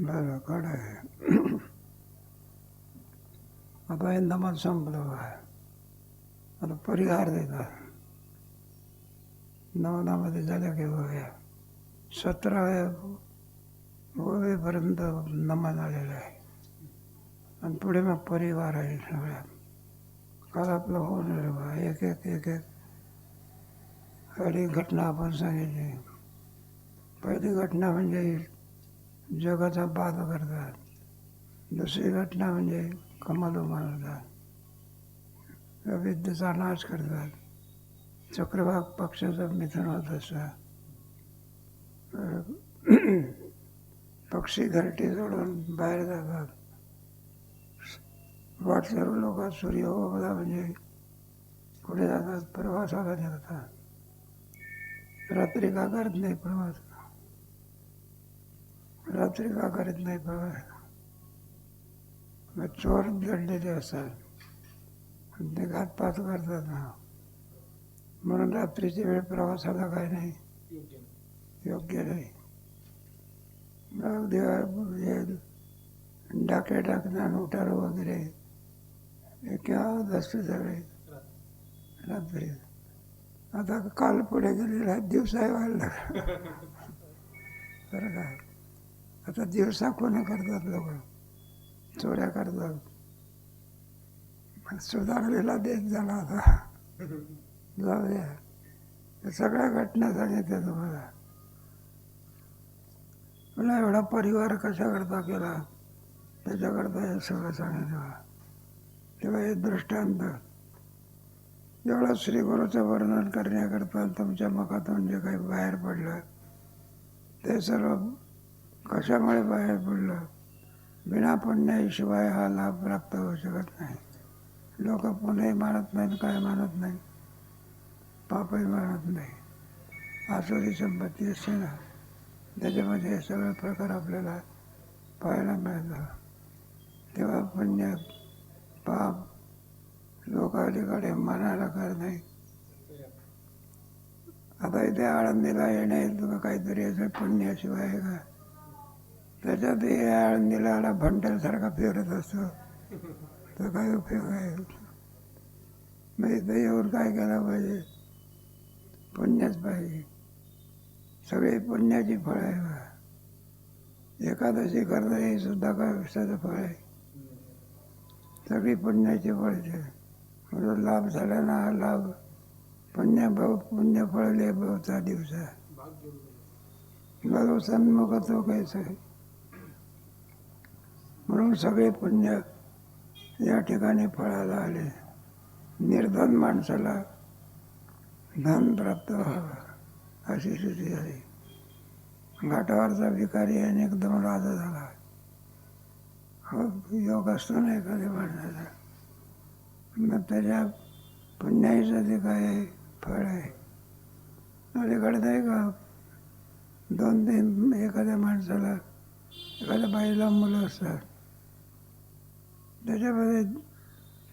बरं खरं आहे. आता हे नमन संपलं आहे. आता परिहार देतात. नवनामध्ये झालं की बघूया 17व्या ओळीपर्यंत नमन आलेलं आहे आणि पुढे मग परिवार आहे सगळ्या. काल आपलं होऊन बा एक एक एक एक खरी घटना आपण सांगितली. पहिली घटना म्हणजे जगाचा बाध करतात. दुसरी घटना म्हणजे कमाल मारतात, विद्येचा नाश करतात. चक्रवाक पक्षाचं मिथुन होत असतं. पक्षी घरटी सोडून बाहेर जातात. वाट सर्व लोक सूर्य उगवला म्हणजे पुढे जातात, प्रवासाला निघतात. रात्री का करत नाही प्रवास? रात्री का करत नाही प्रवास? मग चोर दडलेले असतात, ते घातपात करतात ना. म्हणून रात्रीची वेळ प्रवासाला काय नाही, योग्य नाही. अगदी डाके टाकणार उठार वगैरे हे केव्हा असते सगळे रात्री. आता काल पुढे गेलेला दिवसा व्हायला लागला. बरं काय आता दिवसा कोणी करतात लोक, चोऱ्या करतात. सुधारलेला देश झाला आता. जाऊया, सगळ्या घटना सांगितल्या तुम्हाला. मला एवढा परिवार कशाकरता केला त्याच्याकरता हे सगळं सांगितलं. तेव्हा हे दृष्टांत एवढं श्रीगुरूचं वर्णन करण्याकरता तुमच्या मुखातून जे काही बाहेर पडलं ते सर्व कशामुळे बाहेर पडलं? बिना पुण्याशिवाय हा लाभ प्राप्त होऊ शकत नाही. लोक पुण्यही मानत नाही, काय मानत नाही, पापही मानत नाही. आसुरी संपत्ती असते ना, त्याच्यामध्ये हे सगळे प्रकार आपल्याला पाहायला मिळतं. तेव्हा पुण्य पाप लोकांकडे मनाला कर नाही. आता इथे आळंदीला येणे तुला काहीतरी असं पुण्याशिवाय आहे का? त्याच्यातही आळंदीला आला भंटेसारखा फिरत असतो तर काय उपयोग आहे? मग इथे येऊन काय केलं पाहिजे? पुण्यच पाहिजे. सगळी पुण्याची फळ आहे बा. एकादशी करणं हे सुद्धा काय विषयाचं फळ आहे. सगळी पुण्याची फळचे. म्हणून लाभ झाला ना हा लाभ पुण्य फळले बहुता दिवसा बरो सन्मुख तो कैसे. म्हणून सगळे पुण्य या ठिकाणी फळाला आले. निर्धन माणसाला धन प्राप्त व्हावं अशी स्थिती झाली. घाटावरचा भिकारी आणि एकदम राजा झाला. योग असतो ना एखाद्या माणसाचा, मग त्याच्या पुण्याचं ते काय फळ आहे. अलीकडे नाही का 2-3 एखाद्या माणसाला एखाद्या बाईला मुलं असतात, त्याच्यामध्ये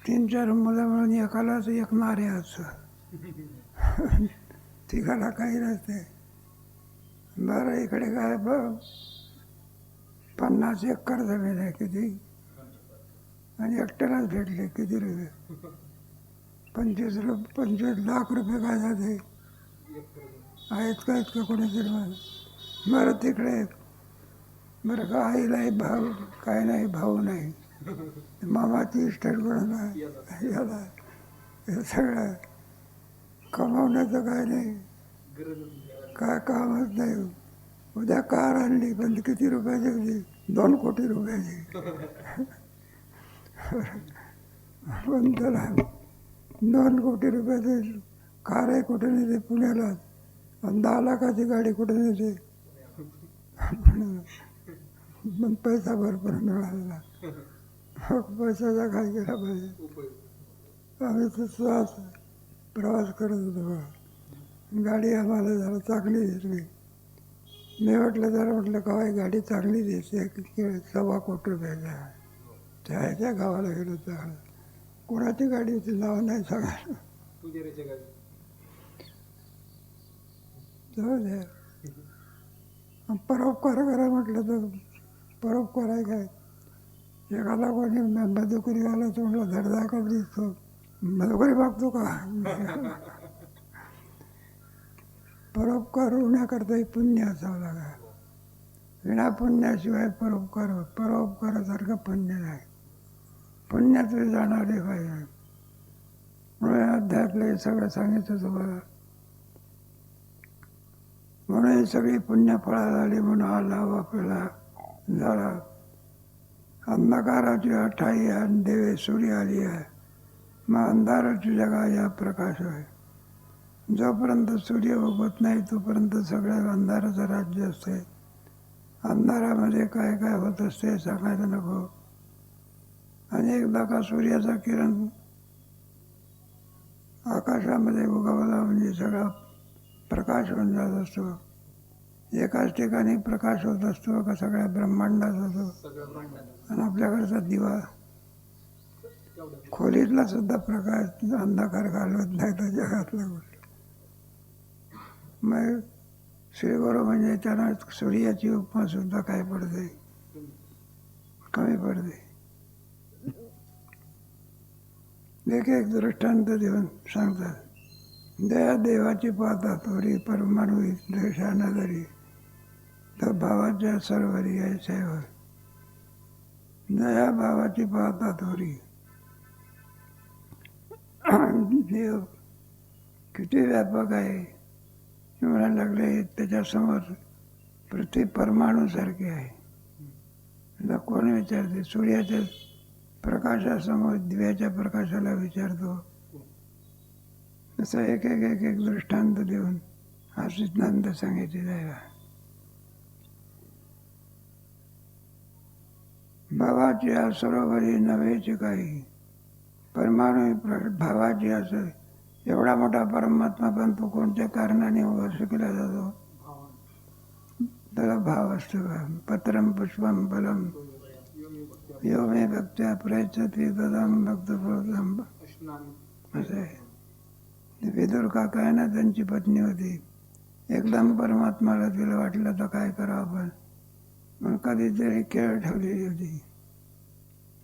3-4 मुलं मिळून एकालाच एक नारे असतं. तिघाला काही नसते. बरं इकडे काय 50 एकर जमीन आहे किती, आणि एकट्यालाच भेटले किती रुपये? 25 लाख रुपये काय जाते आहेत का इतकं कोणीतरी? बरं तिकडे बरं का आईलाही भाऊ काय नाही, भाऊ नाही, मामाची इस्टेट कोणाला याला, हे सगळं कमावण्याचं काय नाही, काय कामच नाही. उद्या कार आणली पण किती रुपयाची होती? 2 कोटी रुपयाची. पण त्याला 2 कोटी रुपयाची कार आहे कुठे नेते? पुण्याला. आणि 10 लाखाची गाडी कुठे नेते? पण पैसा भरपूर मिळाला. पैशाचा काय केला पाहिजे? आम्ही तसाच प्रवास करत होतो. गाडी आम्हाला जरा चांगली दिसली. मी म्हटलं काय गाडी चांगली दिसते, 1.25 कोटी रुपयाचा. त्याच्या गावाला गेलो चांगलं. कोणाची गाडी होती नाव नाही सांगायचं. जाऊ द्या. परोपकार करा म्हटलं तर परोपकार आहे काय? एखादा कोणी मधुकरी घाला तोंडला धडधाकट दिसतो, मधुकरी मागतो का? परोपकार होण्याकरताही पुण्य असावं लागा. विना पुण्याशिवाय परोपकारासारखं पुण्य नाही. पुण्याचे जाणारे पाहिजे. म्हणून अध्यात्म हे सगळं सांगितलं तुम्हाला. म्हणून ही सगळी पुण्यफळा झाली. म्हणून हा लाभ आपल्याला झाला. अंधकाराची अठाई आणि देवे सूर्य आली आहे. मग अंधाराची जगा या प्रकाश आहे. जोपर्यंत सूर्य उगवत नाही तोपर्यंत सगळ्या अंधाराचं राज्य असते. अंधारामध्ये काय काय होत असते सांगायचं नको. अनेकदा का सूर्याचा किरण आकाशामध्ये उगवला म्हणजे सगळा प्रकाश होऊन जात असतो. एकाच ठिकाणी प्रकाश होत असतो का सगळ्या ब्रह्मांडात होतो. आणि आपल्याकडचा दिवा खोलीतला सुद्धा प्रकाश अंधकार घालवत नाही तर जगातला गोष्ट. मग श्रीगुरु म्हणजे त्यांना सूर्याची उपमा सुद्धा काय पडते, कमी पडते. एक एक दृष्टांत देऊन सांगतात. दया देवाची पाहता तोरी परमाणू द्वेषाना जरी तर भावाच्या सर्वरी यायचे होय. दया भावाची पाहता तोरी. देव किती व्यापक आहे म्हणायला लागले. त्याच्यासमोर पृथ्वी परमाणूसारखी आहे. आता कोण विचारते? सूर्याच्या प्रकाशासमोर दिव्याच्या प्रकाशाला विचारतो. असं एक एक एक एक दृष्टांत देऊन हा सिद्धांत सांगितलेला आहे. भावाची या सरोवरी नव्हेची काही परमाणू भावाची असं. एवढा मोठा परमात्मा पण तो कोणत्या कारणाने वर्ष केला जातो? त्याला भाव असतो. पत्रम पुष्पम फलम यो मे भक्त्या प्रयच्छति तदहं भक्तप्रोतम असं आहे. विदुर काका आहे ना, त्यांची पत्नी होती. एकदम परमात्माला तिला वाटलं तर काय करावं आपण. मग कधीतरी केळ ठेवलेली होती.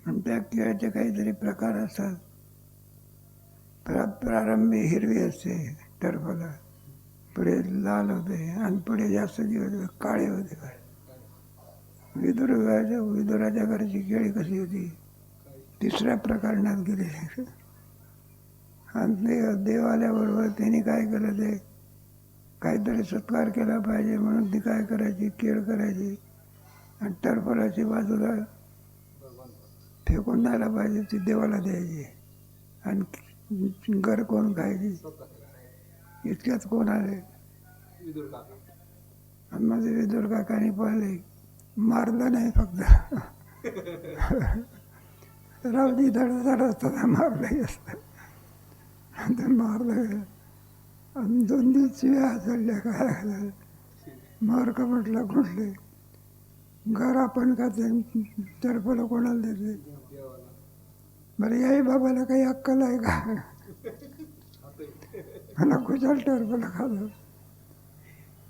आणि त्या केळाचे काहीतरी प्रकार असतात. प्रारंभी हिरवी असते टरफला, पुढे लाल होते आणि पुढे जास्त दिवस काळे होते. विदुराच्या घरची केळी कशी होती? तिसऱ्या प्रकरणात गेली. आणि देव आल्याबरोबर त्यांनी काय केलं, ते काहीतरी सत्कार केला पाहिजे म्हणून ती काय करायची, केळ करायची आणि टरफलाची बाजूला फेकून द्यायला पाहिजे, ती देवाला द्यायची. आणि घर कोण खायची? इतक्यात कोण आले? आणि माझे विदुर काकाने पाहिले. मारलं नाही, फक्त रावजी धडा असताना मारलंही असतं. ते मारलं आणि 2 दिवस शिव्या चढल्या. काय मार्क म्हटलं कुठले? घर आपण खाते, टरफलं कोणाला देते? बरं याही बाबाला काही अक्कल आहे का? मला कुशाल टरफलं खाल्लं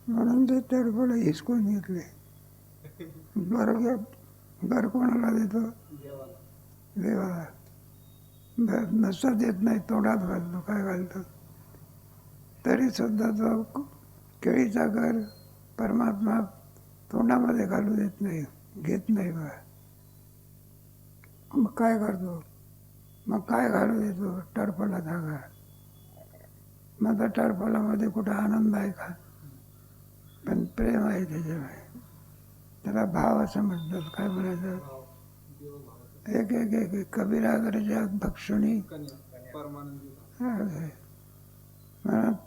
म्हणून ते टरफलं हिसकून घेतले. बरोबर घर कोणाला देतो? देवाला. नसता देत नाही, तोंडात घालतो. काय घालतो? तरी सुद्धा तो केळीचा घर परमात्मा तोंडामध्ये घालू देत नाही, घेत नाही. बा मग काय करतो? मग काय घालू देतो? टरफलाचा घर. मग त्या टरफलामध्ये कुठं आनंद आहे का? पण प्रेम आहे त्याच्यामध्ये. त्याला भाव असं म्हणतात. काय म्हणायचं? एक एक एक एक कबीरागरच्या भक्षुणी.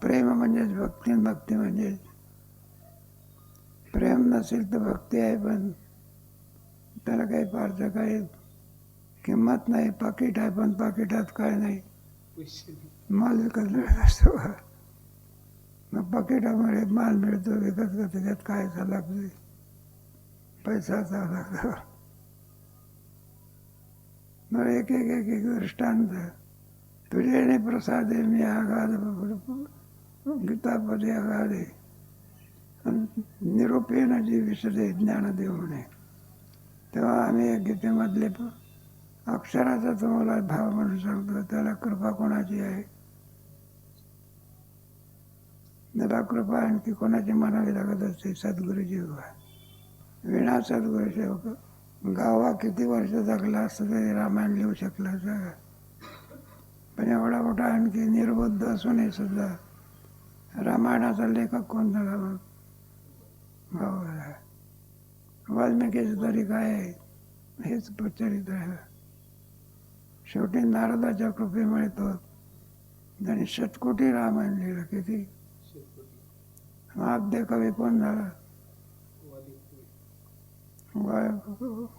प्रेम म्हणजेच भक्ती, भक्ती म्हणजेच प्रेम नसेल तर भक्ती आहे, पण त्याला काही फारसं काही किंमत नाही. पाकिट आहे पण पाकिटात काय नाही, माल विकत मिळत असतो. मग पाकिटामुळे माल मिळतो विकत, त्याच्यात काय लागते? पैसाचा लागतो. मग एक एक एक एक दृष्टांत. तुझे प्रसादे मी आघाद गीतापदे आघादे निरूपेन जी विशदे ज्ञानदेव म्हणे. तेव्हा आम्ही गीतेमधले अक्षराचा तुम्हाला भाव म्हणून सांगतो. त्याला कृपा कोणाची आहे? त्याला कृपा आणखी कोणाची म्हणावी लागत असते? सद्गुरूची. विना सद्गुरूचे गावा किती वर्ष जगला असतं तरी रामायण लिहू शकला असं. पण एवढा मोठा आणखी निर्बुद्ध असूनही सुद्धा रामायणाचा लेखक कोण झाला मग? वाल्मिकीचं तरी काय हेच प्रचलित आहे. शेवटी नारदाच्या कृपेमुळे तो त्यांनी शतकोटी रामायण लिहिलं. किती? आद्य कवी कोण झाला?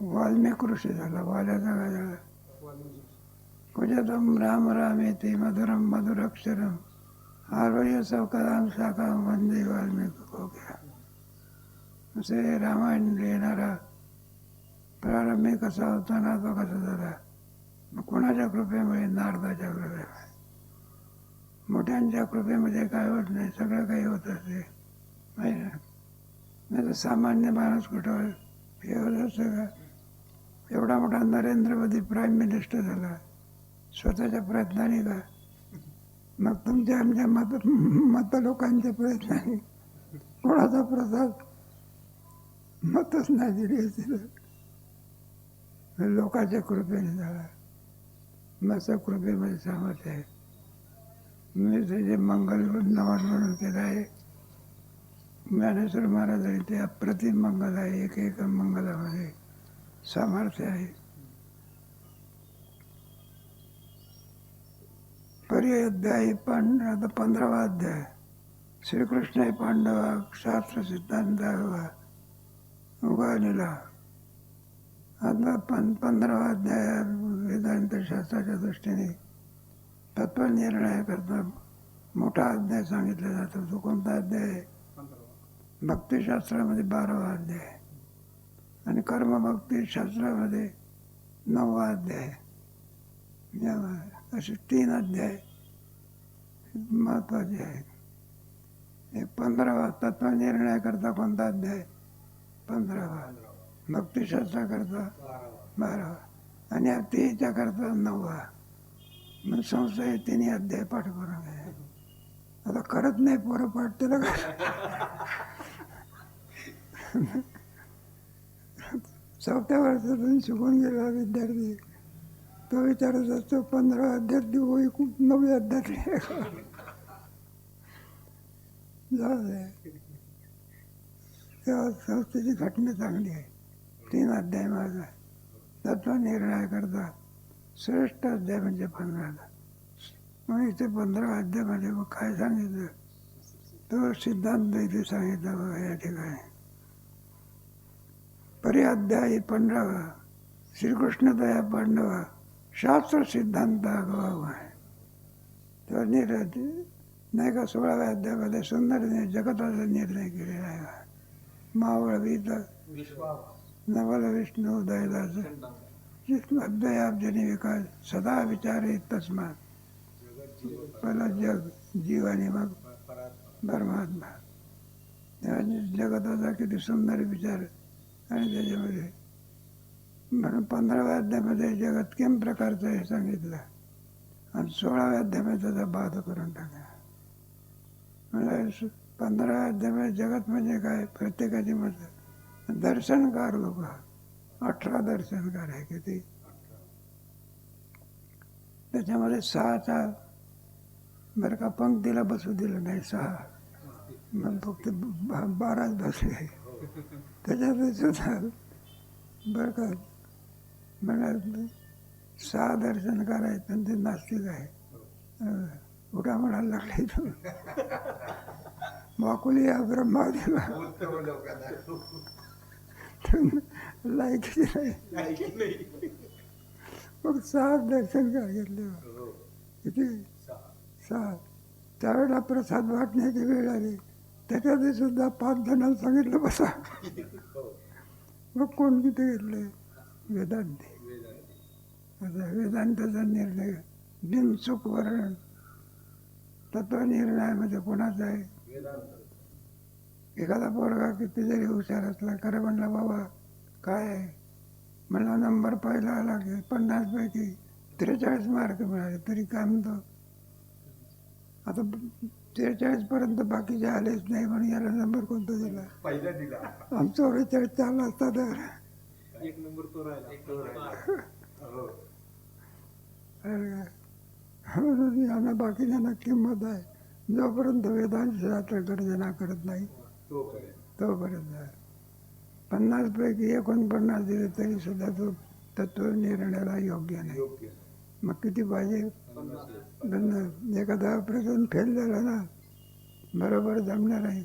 वाल्मिक ऋषी झाला. वाल्याचा काय झाला? कुजतम राम रामेति मधुरम मधुराक्षरम आरोग्य सौकराम शाखा वंदे वाल्मिक हो गया. असे रामायण लिहिणारा प्रारंभी कसा होता ना तो कसा झाला? कोणाच्या कृपेमुळे? नारदाच्या कृपेमुळे. मोठ्यांच्या कृपेमध्ये काय होत नाही, सगळं काही होत असते माहिती ना. नाही तर सामान्य माणूस कुठं हे होत असतं का? एवढा मोठा नरेंद्र मोदी प्राईम मिनिस्टर झाला स्वतःच्या प्रयत्नाने का? मग तुमच्या आमच्या मत लोकांच्या प्रयत्नाने. कोणाचा प्रसाद? मतच नाही दिली तिथं. लोकांच्या कृपेने झाला. माझ्या कृपेमध्ये सामर्थ्य आहे. मी जे मंगल नवाज म्हणून केलं आहे ज्ञानेश्वर महाराजांनी ते अप्रतिम मंगल आहे. एक एक मंगलामध्ये सामर्थ्य आहे. परिअध्यायी 15वा अध्याय श्रीकृष्ण पांडवा शास्त्र सिद्धांत उगालेला. आता 15वा अध्याय वेदांत शास्त्राच्या दृष्टीने तत्वनिर्णय करता मोठा अध्याय सांगितला जातो. तो कोणता अध्याय आहे? भक्तिशास्त्रामध्ये 12वा अध्याय आणि कर्मभक्तिशास्त्रामध्ये 9वा अध्याय. असे 3 अध्याय महत्वाचे आहेत. एक 15वा तत्वनिर्णय करता कोणता अध्याय? 15वा. भक्तिशास्त्राकरता 12वा आणि अतिच्या करता 9वा. मग संशय 3 अध्याय पाठ करून घ्या. आता करत नाही पोरं पाठ. त्याला चौथ्या वर्षातून शिकून गेला विद्यार्थी तो विचारत असतो 15 अध्याय देऊ 9 अध्याय तेव्हा संस्थेची घटना चांगली आहे. 3 अध्याय माझा तत्वनिर्णय करता श्रेष्ठ अध्याय म्हणजे 15ला. मग इथे 15 अध्यायामध्ये मग काय सांगितलं? तो सिद्धांत इथे सांगितला बघा या ठिकाणी. परिअध्यायी 15वा श्रीकृष्ण दया पांडवा शास्त्र सिद्धांत अगवाव आहे. तो नाही का 16व्या अध्यायामध्ये सुंदर जगताचा निर्णय केलेला आहे. मावळ वीत नवल विष्णू दैलाच अद्वयाब्जनी विकास सदा विचारे तस्मात पहिला जग जीव आणि मग परमात्मा. जगताचा किती सुंदर विचार आणि त्याच्यामध्ये म्हणून 15व्या अध्यायामध्ये जगत केम प्रकारचं हे सांगितलं आणि 16व्या अध्यायामध्ये त्याचा बाध करून टाकला. म्हणजे 15व्या अध्यायामध्ये जगत म्हणजे काय? प्रत्येकाची मत. दर्शनकार लोक 18 दर्शनकार आहे किती. त्याच्यामध्ये 6चा बरं का पंक्तीला बसू दिलं नाही 6. मग फक्त 12च बसले. त्याच्यात सुद्धा बरं का मला 6 दर्शनकार आहेत पण ते नास्तिक आहे. उठा म्हणायला लागले वाकुली या ब्रह्मादेवा लायकी नाही. मग 6 दर्शनकार घेतले. किती? 6. त्यावेळेला प्रसाद वाटण्याची वेळ आली. त्याच्यातही सुद्धा 5 जणांना सांगितलं बसा. मग कोण किती घेतले? वेदांती. आता वेदांताचा निर्णय बिनचूक वर्णन तत्वनिर्णयामध्ये कोणाचा आहे? एखादा पोरगा किती जरी हुशार असला खरं म्हणला बाबा काय आहे मला नंबर पहिला आला की 50पैकी 43 मार्क मिळाले. तरी काय म्हणतो आता 43 पर्यंत बाकीचे आलेच नाही म्हणून याला नंबर कोणता दिला? पहिला दिला. आमचा 44 आला असता तर एक नंबर तो राहिला. हो. म्हणून यांना बाकीच्यांना किंमत आहे. जोपर्यंत वेदांत शास्त्र गर्जना करत नाही तोपर्यंत 50पैकी 49 दिले तरी सुद्धा तो तत्व निर्णयाला योग्य नाही. मग किती पाहिजे? एखादा ऑपरेशन फेल झालं ना, बरोबर जमणार नाही.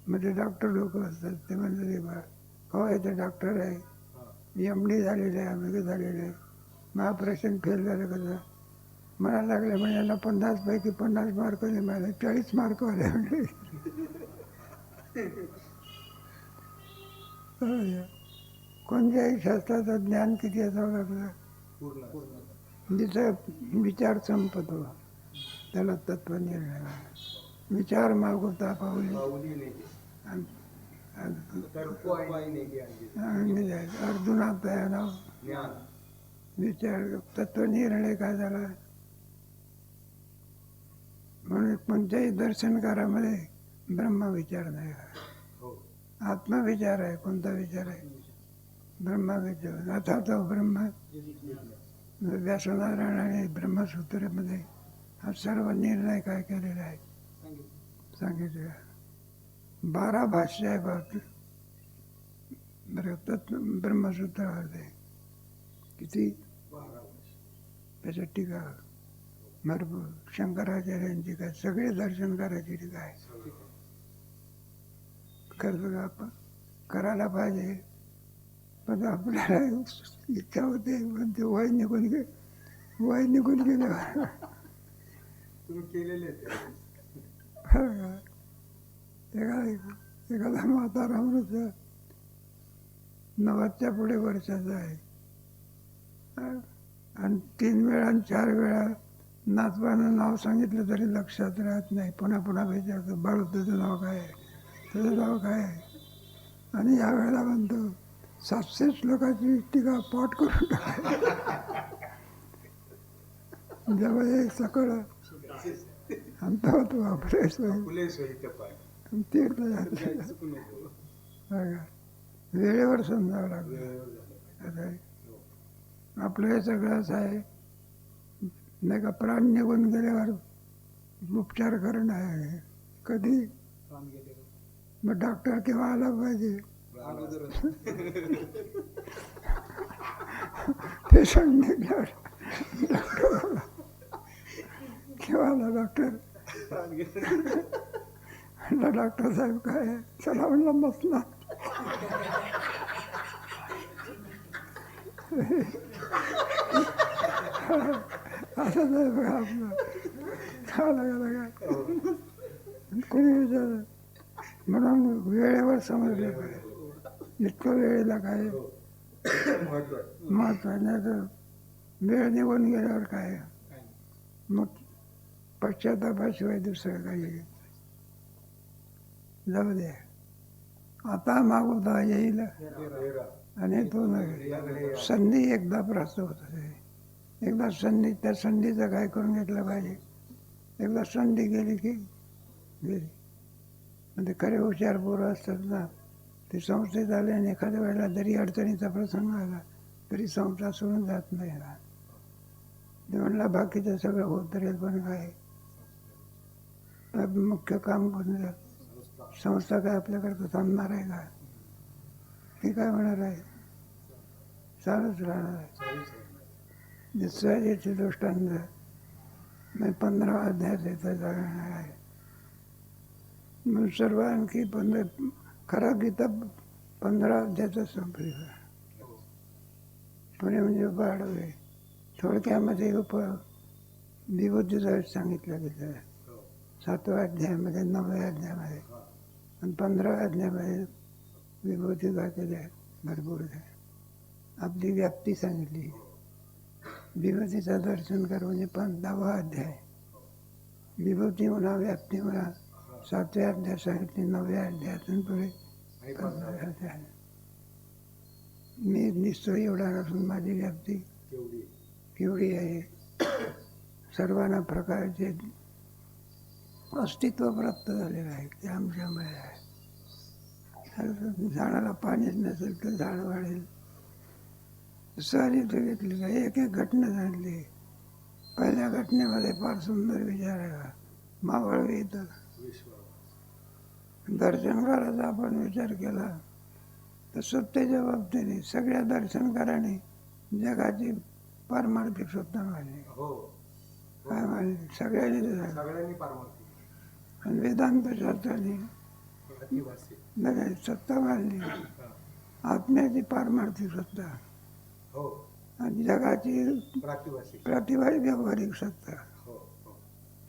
मग ते डॉक्टर लोक असतात ते म्हणतात बा हो याचे डॉक्टर आहे, MD झालेले आहे, अमेरिका झालेले आहे. मग ऑपरेशन फेल झालं कसं? मला लागले म्हणजे याला 50पैकी 50 मार्क नाही मिळाले, 40 मार्क आले म्हणले. कोणत्याही शास्त्राचं ज्ञान किती असावं लागलं? जिथं विचार संपतो त्याला तत्व निर्णय. विचार मागवता पाऊली अर्जुनात नाव विचार तत्व निर्णय काय झाला? म्हणून कोणत्याही दर्शनकारामध्ये ब्रह्मविचार नाही. आत्मविचार आहे. कोणता विचार आहे? ब्रह्मविचार. आता तो ब्रह्म व्यासनारायण आणि ब्रह्मसूत्रामध्ये हा सर्व निर्णय काय केलेला आहे सांगितलं. 12 भाष्य आहे तत्व ब्रह्मसूत्रामध्ये. किती? त्याच्या टीका भरपूर. शंकराचार्यांची काय सगळे दर्शनकाराची टीका आहे. करतो का आपण? करायला पाहिजे, पण आपल्याला इच्छा होते पण ते वय निघून गेल्यावर एखादा म्हातारा मनुष्य 90च्या पुढे वर्षाचा आहे आणि 3 वेळा आणि 4 वेळा नातवानं नाव सांगितलं तरी लक्षात राहत नाही. पुन्हा पुन्हा विचारतो बाळू तुझं नाव काय आहे, तुझं नाव काय आहे. आणि यावेळेला म्हणतो 700 श्लोकाची टीका पाठ करून जेव्हा हे सकळ आणतो तो आपले तीर्थ वेळेवर समजावं लागलं. आपलं हे सगळंच आहे नाही का. प्राण निघून गेल्यावर उपचार करणं आहे. कधी? मग डॉक्टर केव्हा आला पाहिजे? पेशंट निघल्यावर डॉक्टर केव्हा आला डॉक्टर? डॉक्टर साहेब काय चला म्हणलं बसला. असंच आहे बघा आपलं. खायला गेला काय कोणी विचार म्हणून वेळेवर समजले पाहिजे. इतकं वेळेला काय महत्व नाही तर वेळ निघून गेल्यावर काय मग पश्चातापाशिवाय दुसरं काही जाऊ दे. आता मागवता येईल आणि तो नाही. संधी एकदा प्राप्त होत असते. एकदा संधी, त्या संधीचं काय करून घेतलं पाहिजे. एकदा संधी गेली की गेली. म्हणजे खरे हुशार पोरं असतात ना ते संस्थेत आले आणि एखाद्या वेळेला जरी अडचणीचा प्रसंग आला तरी संस्था सोडून जात नाही ना. ते म्हणला बाकीचं सगळं होत राहील पण काय मुख्य काम कोण? संस्था काय आपल्याकडे थांबणार आहे का? ती काय होणार आहे? चालूच राहणार आहे. सहजेचे दृष्टांत 15 अध्यायात येतं जाणार आहे. मग सर्व आणखी खरा गीता 15 अध्यायाचं संपली. पुणे म्हणजे वाढवे. थोडक्यामध्ये विभूतीचं सांगितलं गेलं 7व्या अध्यायामध्ये, 9व्या अध्यायामध्ये आणि 15व्या अध्यायामध्ये विभूती दाखवल्या भरपूर. आपली व्याप्ती सांगितली. विभूतीचं दर्शन कर म्हणजे 10वा अध्याय. विभूती म्हणा व्याप्ती म्हणा 7व्या अध्याय सांगितली. 9व्या अध्यायातून पुढे 15व्या अध्याय. मी निसतो एवढा नसून माझी व्याप्ती केवढी केवढी आहे. सर्वांना प्रकारचे अस्तित्व प्राप्त झालेलं आहे ते आमच्यामुळे आहे. झाडाला पाणीच नसेल तर झाड वाढेल. सहज घेतलेलं आहे. एक एक घटना झाली. पहिल्या घटनेमध्ये फार सुंदर विचार आहे. मावळ इथं विश्व दर्शन करायचा आपण विचार केला तर सत्तेच्या बाबतीने सगळ्या दर्शनकारांनी जगाची पारमार्थिक सत्ता मानली. हो काय मानली? सगळ्यांनी ते झालं. सगळ्यांनी पारमार्थिक आणि वेदांत शास्त्राने प्रतिभासी नाही, सत्ता मानली. हा. आत्म्याची पारमार्थिक सत्ता हो आणि जगाची प्रतिभासी प्रतिभाही व्यावहारिक सत्ता. हो हो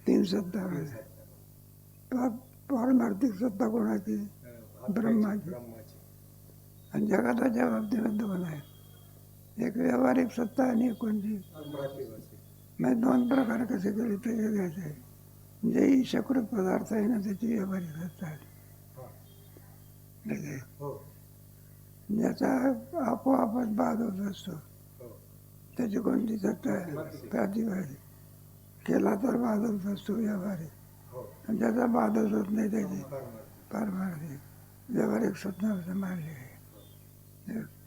तीन सत्ता मानल्या. पारमार्थिक सत्ता कोणाची? ब्रह्माची. ब्रह्माची आणि जगाताच्या बाबतीमध्ये दोन आहेत. एक व्यावहारिक सत्ता आणि एक कोणती? प्रतिभासी म्हणजे दोन प्रकार कसे केले ते घ्यायचे. जे ईशकृत पदार्थ आहे ना त्याची व्यावहारिक सत्ता आहे. हा. म्हणजे हो ज्याचा आपोआपच बाद होत असतो हो त्याची कोणती सत्ता आहे? प्रतिभासी. केला तर बाद होत असतो व्यावहारिक. हो आणि ज्याचा बाधच होत नाही त्याची पारमार्थिक पारमार्थिक व्यावहारिक सत्ता असं मानली आहे.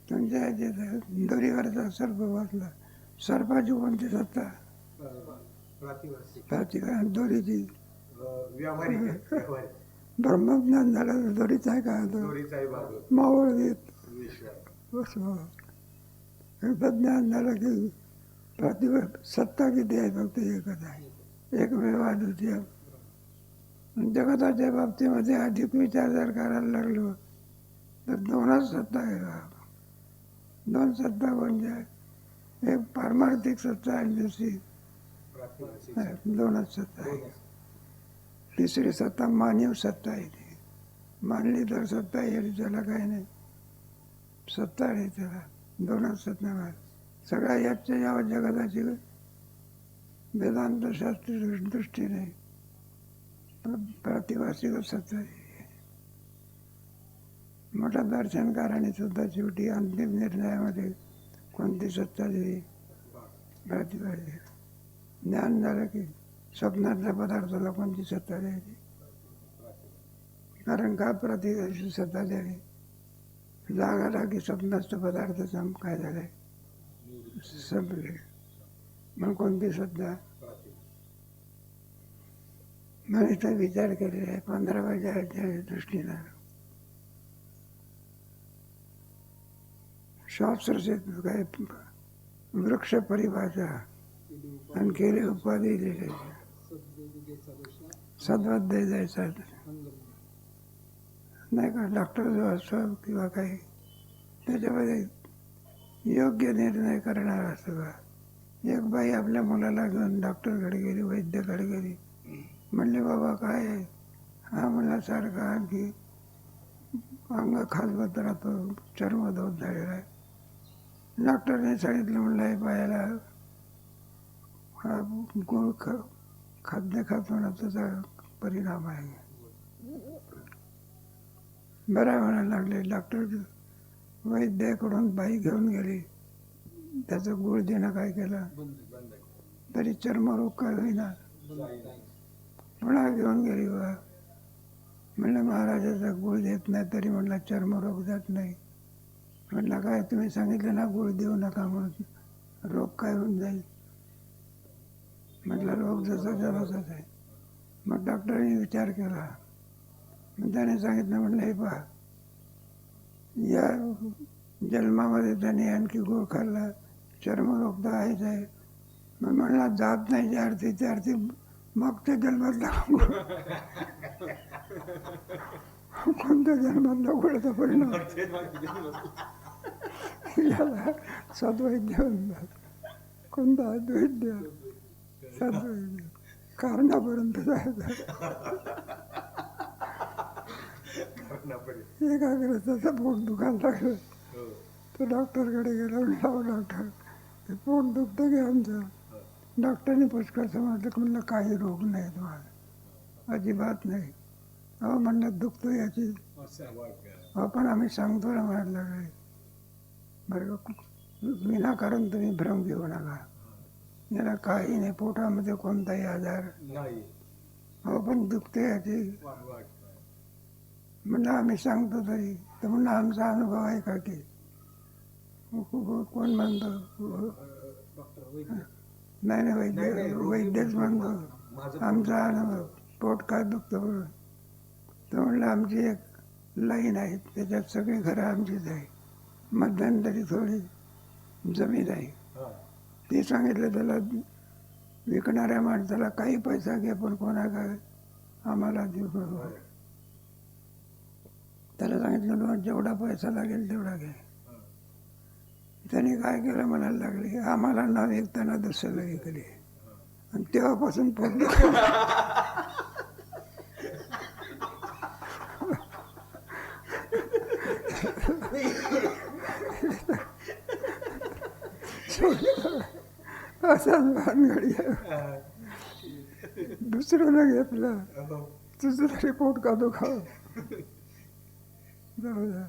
तुमच्या ह्याच्यात दोरीवरचा सर्प वाचला. सर्पाची कोणती सत्ता? प्रतिभासी प्रतिभा. दोरीची व्यावहारिक व्यावहारिक ब्रह्मज्ञान झालं तर दोरीच आहे का? दोरीचाही भाग मावळ घेत विश्व बसवा. एकदा ज्ञान झालं की प्रतिभा सत्ता किती आहे? फक्त एकच आहे. एक व्यवहार होती. जगताच्या बाबतीमध्ये अधिक विचार जर करायला लागलो तर दोनच सत्ता आहे. दोन सत्ता म्हणजे एक पारमार्थिक सत्ता आणि दुसरी प्रतिभासी दोनच सत्ता आहे. तिसरी सत्ता मानव सत्ता आहे. ती मानली तर सत्ता येईल, त्याला काही नाही. सत्ता आहे त्याला. दोनच सत्ता मार सगळ्या याच्या या जगताची वेदांत शास्त्रीय दृष्टीने प्रतिभासिक सत्ता आहे. मोठ्या दर्शनकाराने सुद्धा शेवटी अंतिम निर्णयामध्ये कोणती सत्ता दिली? प्रतिभासिक. ज्ञान झालं की स्वप्नातल्या पदार्थाला कोणती सत्ता द्यायची? कारण का प्रतिभाशी सत्ता द्यावी? जाग आला की स्वप्नास्थ पदार्थ काय झाले? संपले. मग कोणती सत्ता? मग इथं विचार केलेला आहे 15व्या दृष्टीनं. शास्त्राचे काय वृक्ष परिभाषा आणि केले उपाधी दिले. सद्वद्दय जायचा नाही का? डॉक्टर जो असतो किंवा काही त्याच्यामध्ये योग्य निर्णय करणार असतो का? एक बाई आपल्या मुलाला घेऊन डॉक्टरकडे गेली, वैद्याकडे गेली. म्हणले बाबा काय आहे? हा म्हणला सारखा आणखी अंग खाजवत राहतो, चर्मदोष झालेला आहे. डॉक्टरने सांगितलं म्हणलं हे पायाला हा गोड खाद्य खातो ना त्याचा परिणाम आहे. बरं म्हणायला लागले. डॉक्टर वैद्याकडून बाई घेऊन गेली. त्याचं गुळ देणं काय केलं तरी चर्मरोग काय होईना. पुन्हा घेऊन गेली बा. म्हणलं महाराजाचा गुळ देत नाही तरी म्हणला चर्मरोग जात नाही. म्हटलं काय तुम्ही सांगितलं ना गुळ देऊ नका म्हणून, रोग काय होऊन जाईल? म्हटलं रोग जसा तसाच आहे. मग डॉक्टरांनी विचार केला. मग त्याने सांगितलं म्हणलं हे पहा या जन्मामध्ये त्याने आणखी गुळ खाल्ला, चर्मरोग तर आहेच आहे. मग म्हणला जात नाही ज्या अर्थी त्या अर्थी मग त्या जन्मातला कोणत्या जन्मातला गुळाचा परिणाम याला सद्वैद्य म्हणतात. कोणता अद्वैद्य? सद्वैद्य. कारणापर्यंत जायचं. एकाग्रताचं पोट दुखायला लागलं तर डॉक्टरकडे गेला. म्हणला डॉक्टर ते पोट दुखतं की आमचं? डॉक्टरने पुष्कळ समजलं की म्हणलं काही रोग नाही तुम्हाला, अजिबात नाही. अहो म्हणलं दुखतो याची. हो पण आम्ही सांगतो ना म्हणायला लागले. बरं का? विनाकारण तुम्ही भ्रम घेऊ नका. याला काही नाही, पोटामध्ये कोणताही आजार. नाही हो पण दुखते याची. वाट म्हणलं आम्ही सांगतो तरी तर म्हणलं आमचा अनुभव आहे का की कोण म्हणतो? नाही नाही, वैद्य वैद्यच म्हणतो माझं आमचा अनुभव. पोट का दुखतं म्हणून तर म्हणलं आमची एक लाईन आहे, त्याच्यात सगळी घरं आमचीच आहे. मध्यंतरी थोडी जमीन आहे, हा ते सांगितलं त्याला. विकणाऱ्या माणसाला काही पैसा घे पण कोणा काय आम्हाला देऊ नको. त्याला सांगितलं तुला जेवढा पैसा लागेल तेवढा घे. त्याने काय केलं म्हणायला लागले, आम्हाला न विकताना दुसऱ्याला विकले. आणि तेव्हापासून पोट असाच भानगडी आहे. दुसऱ्याला घेतलं तुझं तरी पोट का दुखावं. जाऊ द्या.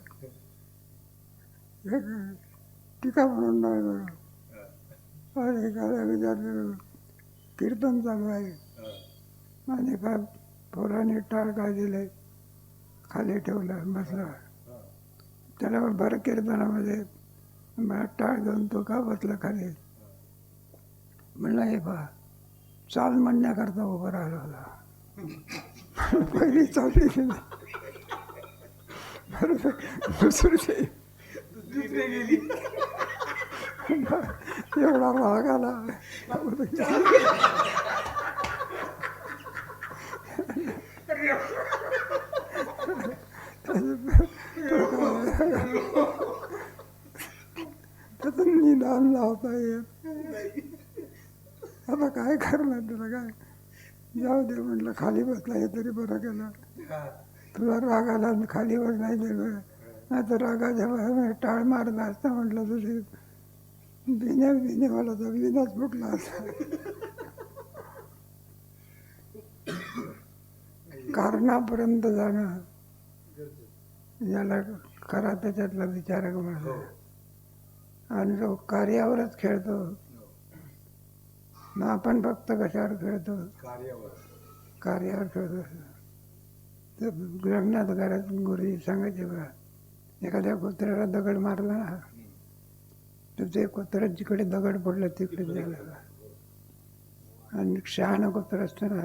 एक टीका म्हणून नाही बरं. आणि एखाद्या विचारलं कीर्तन चालू आहे आणि काय पोराने टाळ काय दिले खाली ठेवलं बसला. त्याला बरं कीर्तनामध्ये मला टाळ घेऊन तो का बसला खाली. म्हणलं हे पहा चाल म्हणण्याकरता उभं राहिला होता. पहिली चालली गेली बरोबर, दुसरी गेली एवढा राग आला. त्याचं निदान लावता येत. आता काय करणार त्याला, काय जाऊ दे म्हटलं. खाली बसला हे तरी बरं केलं. तुला राग आला आणि खाली बसलाय दिलं, नाही तर रागाच्या बाहेर टाळ मारला असता म्हटलं तुझी बिन्यावाला तर विनाच फुटला असता. कारणापर्यंत जाणं याला खरा त्याच्यातला विचारक म्हणा. आणि जो कार्यावरच खेळतो ना, आपण फक्त कशावर खेळतो, कार्यावर खेळतो. तर लग्नात घरात गुरुजी सांगायचे बघा, एखाद्या कुत्र्याला दगड मारला ना तर ते कुत्र्यात जिकडे दगड पडलं तिकडे जायला. आणि शहाणं कुत्रं असतं ना,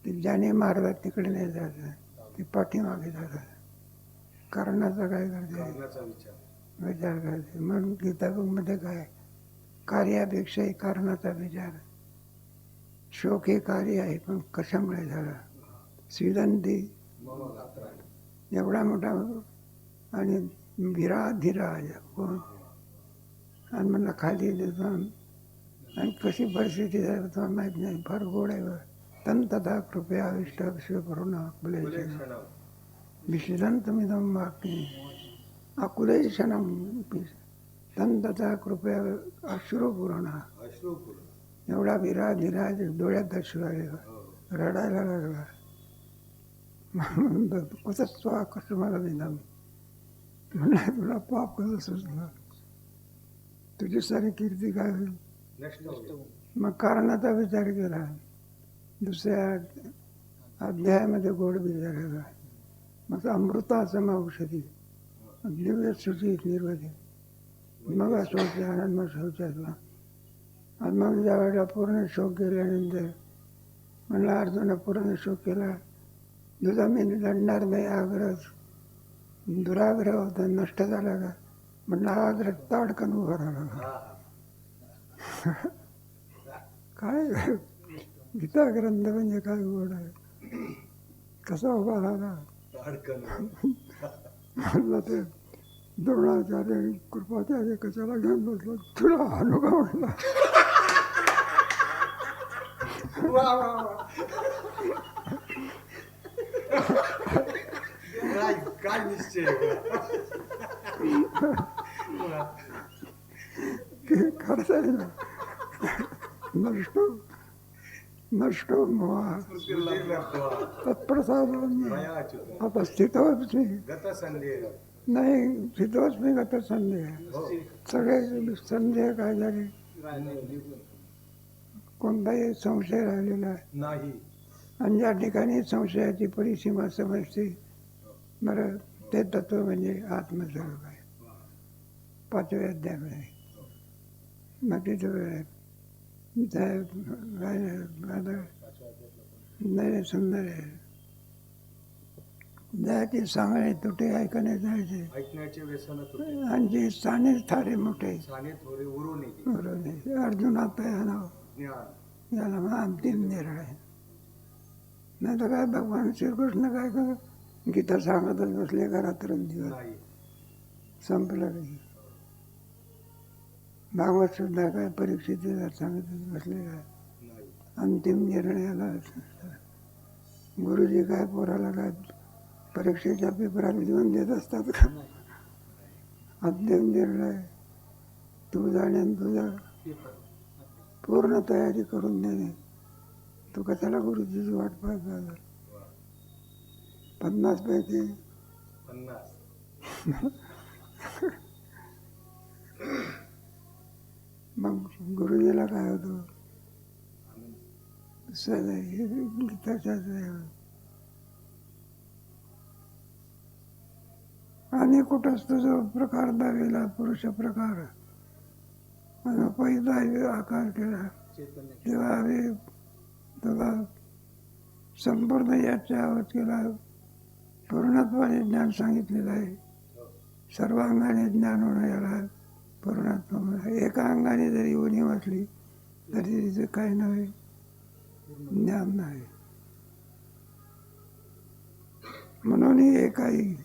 ते ज्याने मारला तिकडे नाही जायचं, ते पाठीमागे जातात. कारणाचा काय करते, विचार करते. म्हणून गीतामध्ये काय, कार्यापेक्षाही कारणाचा विचार. शोक हे कार्य आहे पण कशामुळे झाला. स्विदंती एवढा मोठा आणि विराधिराज कोण. आणि म्हणलं खाली देतो आणि कशी परिस्थिती झाली तुम्हाला माहीत नाही. फार गोड आहे. तंतथा कृपया आविष्ट शिवपूर्ण विषिदंतमिदं वाक्ये आकुलेशनम तंतथा कृपया अश्रुपूर्ण. एवढा विराधिराज डोळ्यात अश्रू आले, रडायला लागला. म्हणून कसं कसं मला दिला. म्हणलं तुला पाप कसं सुचलं, तुझी सारी कीर्ती काय होईल. मग कारणाचा विचार केला. दुसऱ्या अध्यायामध्ये गोड विचारायला. मग अमृतासम औषधी दिव्य सुची निर्वधी. मग शोच आनंद शौचातला. आणि मग ज्या वेळेला पूर्ण शोक केल्यानंतर म्हणलं अर्जुन पूर्ण शोक केला, तुझा मी लढणार नाही आग्रह दुराग्रह होता नष्ट झाला का. म्हणलं आग्रह ताडकन उभा राहिला. काय गीता ग्रंथ म्हणजे काय गोड आहे. कसा उभा राहिला. म्हणलं ते द्रोणाचार्य कृपाचार्य कशाला घेऊन बसलो, तुला आणू का म्हणला. काय निश्चय खरंच आहे ना. नष्टो मोहा तत्प्रसाद आता स्थित नाही तिथंच मी गत संदेह हो. सगळे संदेह काय झाले कोणताही संशय राहिलेला आहे नाही. आणि ज्या ठिकाणी संशयाची परिसीमा समजते बरं ते तत्व म्हणजे आत्मस्वरूप आहे 5व्या अध्यायामध्ये मग तिथं नाही सुंदर आहे जायचे सांगणे तुटे ऐकणे जायचे ऐकण्याचे व्यसन होते. आणि जे स्थानेच थारे मोठे साने थोरे उरून येते. बरोबर अर्जुनात ज्ञान याला मग अंतिम निर्णय नाही तर काय भगवान श्रीकृष्ण काय कर गीता सांगतच बसले का रात्रंदिवस नाही. संपलं नाही भागवत सुद्धा काय परीक्षेचे सांगतच बसले काय नाही. अंतिम निर्णयाला गुरुजी काय पोराला काय परीक्षेच्या पेपराला लिहून देत असतात का अंतिम निर्णय तू जाणे तुझा पूर्ण तयारी करून देणे तू कशाला गुरुजीची वाट पाहत 50 पैकी 50. मग गुरुजीला काय होतं गीताच्याच आणि कुठंच तुझा प्रकार दावेला पुरुष प्रकार पहिला आकार केला तेव्हा आम्ही तुला संपूर्ण याच्या आवाज केला पूर्णत्वाने ज्ञान सांगितलेलं आहे सर्वांगाने ज्ञान होणं याला पूर्णत्व एका अंगाने जरी उणीव असली तरी तिचं काही नव्हे ज्ञान नाही म्हणून हे काही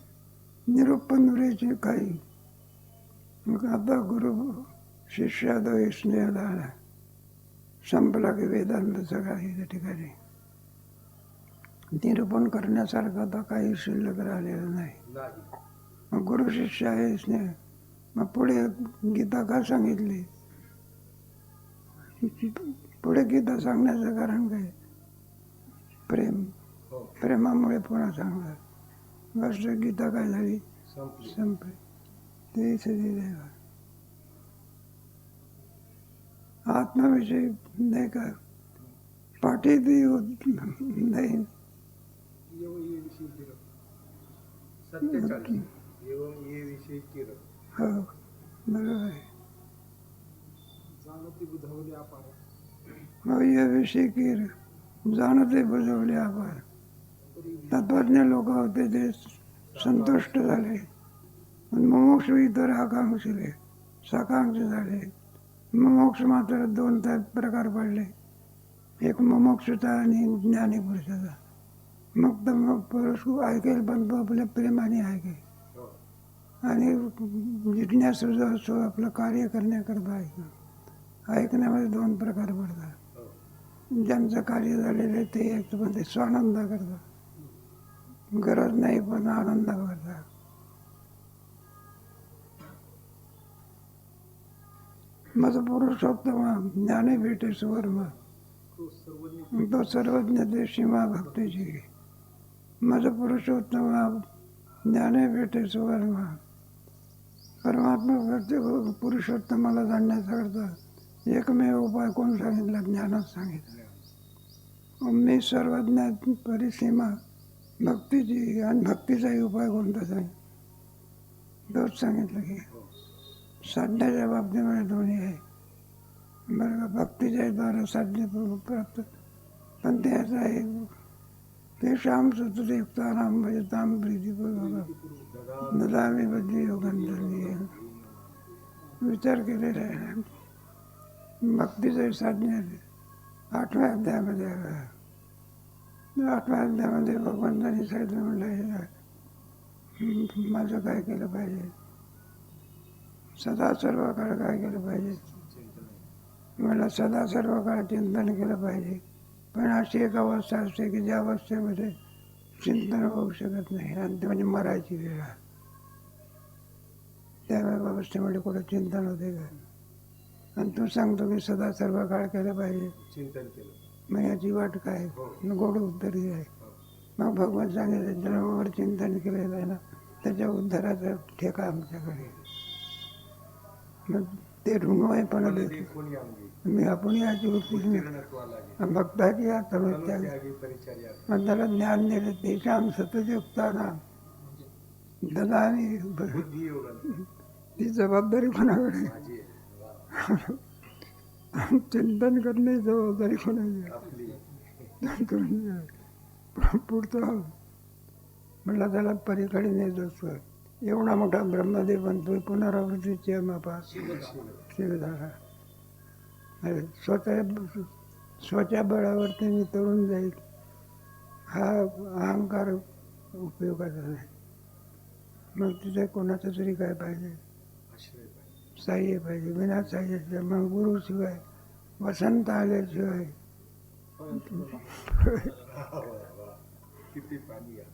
निरुपनुरेचे काही मग आता गुरु शिष्याद्वय स्नेह झाला संपला की वेदांत सगळा त्या ठिकाणी निरूपण करण्यासारखं आता काही शिल्लक राहिलेलं नाही मग गुरु शिष्य आहे स्नेह मग पुढे गीता का सांगितली पुढे गीता सांगण्याचं कारण काय प्रेम प्रेमामुळे पुन्हा सांगणार बस गीता काय झाली संपली ते सदैव आत्म्याविषयी नाही का पाठी ती नाही 47 एवं ये विषय किर हो बरोबर आहे जाणती बुधवली आपण मग याविषयी की जाणते बुजवले आपण तत्वज्ञ लोक होते ते संतुष्ट झाले मोक्ष इतर आकांक्षले साकांक्ष झाले मोक्ष मात्र 2 प्रकार पडले एक मोक्षचा आणि ज्ञानी पुरुषाचा मग तर मग पुरुष ऐकेल पण तो आपल्या प्रेमाने ऐकेल आणि जिज्ञासू जो असतो आपलं कार्य करण्याकरता ऐकण्यामध्ये 2 प्रकार पडतात ज्यांचं कार्य झालेलं आहे ते एक म्हणजे स्वानंद करतात गरज नाही पण आनंद करतात माझं पुरुषोत्तम ज्ञाने भेटे सुवर्म तो सर्वज्ञ ते सीमा भक्तीची माझं पुरुषोत्तम ज्ञाने भेटे सुवर्म परमात्मा पुरुषोत्तमाला जाणण्याकरता एकमेव उपाय कोण सांगितला ज्ञानात सांगितलं मी सर्वज्ञ परिसीमा भक्तीची आणि भक्तीचाही उपाय कोणता सांगितलं तोच सांगितलं की साधण्याच्या बाबतीमध्ये दोन्ही आहे बरं का भक्तीच्या द्वारा साध्य प्राप्त पण त्याचं आहे ते श्याम सुतयुक्तानाम भजताम प्रीतीपूर्वक नदामी बद्धी योगांतरली विचार केलेला आहे भक्तीचं साधने 8व्या अध्यायामध्ये 8व्या अध्यायामध्ये भगवंतांनी सांगितलं म्हटलं माझं काय केलं पाहिजे सदा सर्व काळ काय केलं पाहिजे मला सदा सर्व काळ चिंतन केलं पाहिजे पण अशी एक अवस्था असते की ज्या अवस्थेमध्ये चिंतन होऊ शकत नाही आणि ते म्हणजे मरायची वेळ त्या अवस्थेमध्ये कुठं चिंतन होते का आणि तू सांगतो की सदा सर्व काळ केलं पाहिजे चिंतन केलं मग याची वाट काय गोड उत्तरी आहे मग भगवान सांगितलं जन्मावर चिंतन केलेलं आहे ना त्याच्या उद्धाराचा ठेका आमच्याकडे. मग ते ऋणवायपणा मला देते. ते कोणी आमगे मी आपण याची होती उत्तीर्णत्वा लागे भक्ताची आत्महत्या कर्मत्यागी परिचर्या मग त्याला ज्ञान दिले. तेषां सतयुक्तानां ददामि. बुद्धी योगन ती जबाबदारी कोणाकडे? माझी आहे. वा. चिंतन करणे जबाबदारी कोणाची? आपली पुढचं म्हटलं त्याला पलीकडे नेत असतो. एवढा मोठा ब्रह्मदेव बनतोय पुनरावृत्तीची मापास शिव झाला. स्वतः बळावरती मी तरुण जाईल हा अहंकार उपयोगाचा नाही. मग तिथे कोणाचं तरी काय पाहिजे? आश्रय पाहिजे. साह्य पाहिजे. विना साह्याच्या मग गुरुशिवाय वसंत आल्याशिवाय वा, वा. किती पाणी आहे.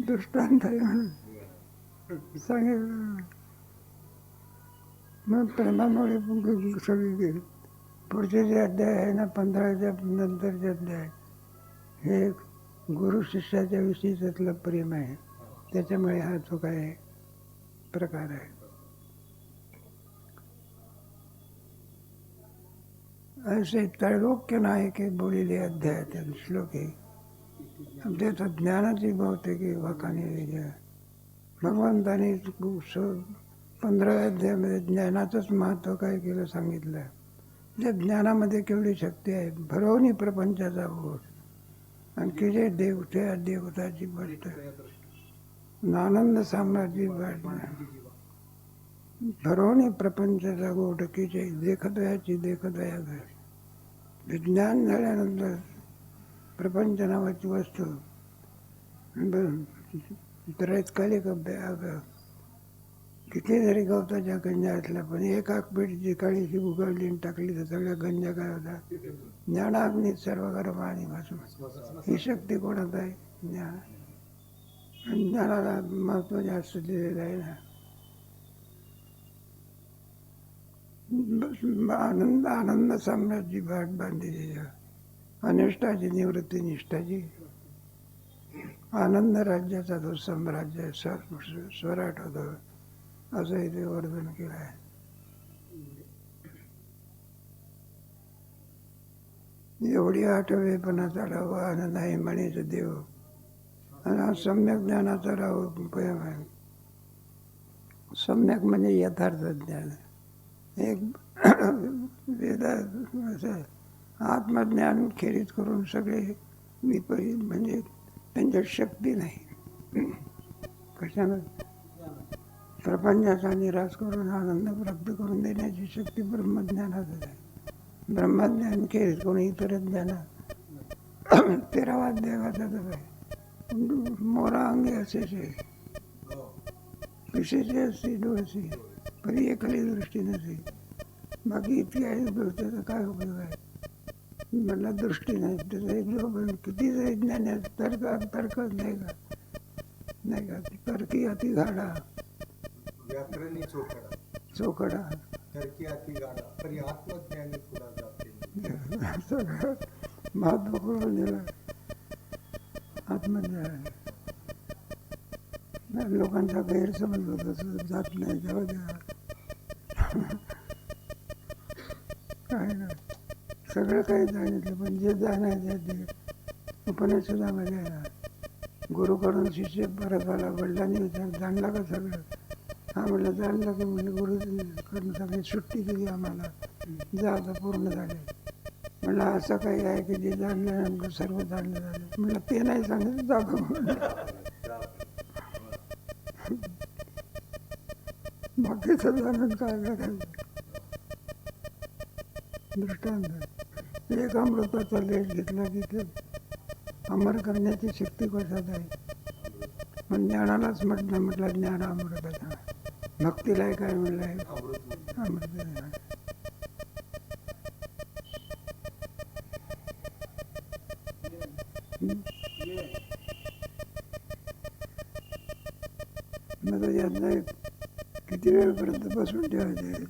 दृष्टांत आहे म्हणून सांगितलं. मग प्रेमामुळे सगळी गेली. पुढचे जे अध्याय आहे ना 15च्या नंतरचे अध्याय हे गुरु शिष्याच्या विषयी त्यातलं प्रेम आहे. त्याच्यामुळे हा जो काय प्रकार आहे. ऐसे त्रैलोक्य नायके बोलिले अध्यायातील श्लोके त्याचं ज्ञानाची बहुतेक वाकाने वेगळ्या. भगवंताने 15व्या अध्यायामध्ये ज्ञानाचंच महत्त्व काय केलं सांगितलं. त्या ज्ञानामध्ये केवढी शक्ती आहे. भरवणी प्रपंचाचा ओढ आणखी जे देवत्या देवताची गोष्ट आनंद साम्राज्य भरवणी प्रपंचाचा गोड की जे देखतयाची देखतया घर. विज्ञान झाल्यानंतर प्रपंच नावाची वस्तू त्रैतकालिक अभ्यास किती जरी गवताच्या गंजा असल्या पण एक आकपीठ जी काळीशी उघडली आणि टाकली तर सगळ्या गंजा काय होतात? ज्ञानाग्नीत सर्व कर्म आणि भस्म. ही शक्ती कोणात आहे? ज्ञान. ज्ञानाला महत्व जास्त दिलेलं आहे ना. आनंद आनंद साम्राज्य भाट बांधलेली अनिष्टाची निवृत्ती निष्ठाची. आनंद राज्याचा तो साम्राज्य स्वराट होतो असं इथे वर्णन केलं आहे. एवढी आठवेपणा चढावा आणि नाही म्हणेच देव. आणि हा सम्यक ज्ञानाचा राव उपयोग आहे. सम्यक म्हणजे यथार्थ ज्ञान. एक वेदा असं आत्मज्ञान खेरीज करून सगळे विपरीत म्हणजे त्यांच्यात शक्ती नाही. कशामध्ये? प्रपंचाचा निराश करून आनंद प्राप्त करून देण्याची शक्ती ब्रह्मज्ञानातच आहे. ब्रह्मज्ञान खेरीज करून इतर ज्ञान 13वा अध्यायाचा आहे. मोरा अंगे असेचे विशेषे असते डोळशी परी एकली दृष्टी नसे. बाकी इतकी आहे त्याचा काय उपयोग आहे? म्हटलं दृष्टी नाही त्याचा एक किती जरी ज्ञान आहे तर्कच नाही का? नाही का? तर्की अति गाडा व्याकरणी चोखडा तर्की अति गाडा तरी आत्मज्ञानी पुढे जाते. सगळं महत्व करून दिलं आत्मज्ञान. लोकांचा गैरसमज होत असं जात नाही जाऊ द्या. काय ना सगळं काही सांगितलं पण जे जाणायचं ते उपनिषदामध्ये गुरुकडून शिष्य परत आला. वडिलांनी विचार जाणला का सगळं? हा म्हटलं जाणलं की म्हणजे गुरुकडून सगळी सुट्टी दिली आम्हाला. जा आता पूर्ण झाले. म्हणलं असं काही आहे की जे जाणल्यानंतर सर्व जाणलं झालं. म्हटलं ते नाही सांगितलं जा बाकीचं जाणून काय करायचं? दृष्टांत एक अमृताचा लेख घेतला की अमर करण्याची शक्ती कशात आहे? पण ज्ञानालाच म्हटलं ज्ञान अमृताचा. भक्तीला काय म्हणलंय? अमृत. मग यातला किती वेळपर्यंत बसून ठेवायचे?